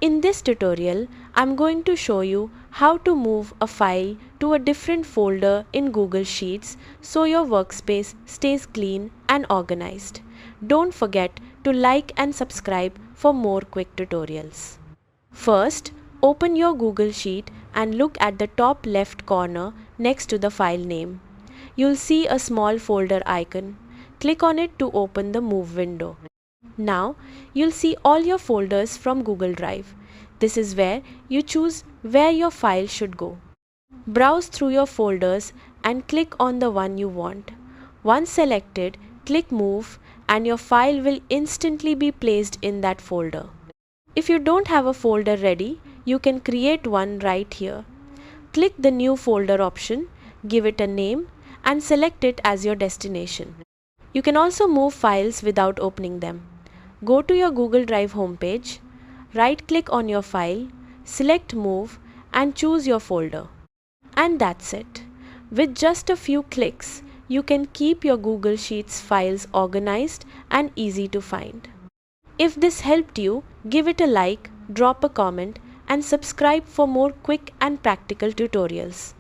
In this tutorial, I'm going to show you how to move a file to a different folder in Google Sheets so your workspace stays clean and organized. Don't forget to like and subscribe for more quick tutorials. First, open your Google Sheet and look at the top left corner next to the file name. You'll see a small folder icon. Click on it to open the Move window. Now, you'll see all your folders from Google Drive. This is where you choose where your file should go. Browse through your folders and click on the one you want. Once selected, click Move and your file will instantly be placed in that folder. If you don't have a folder ready, you can create one right here. Click the New Folder option, give it a name, and select it as your destination. You can also move files without opening them. Go to your Google Drive homepage, right-click on your file, select Move, and choose your folder. And that's it. With just a few clicks, you can keep your Google Sheets files organized and easy to find. If this helped you, give it a like, drop a comment, and subscribe for more quick and practical tutorials.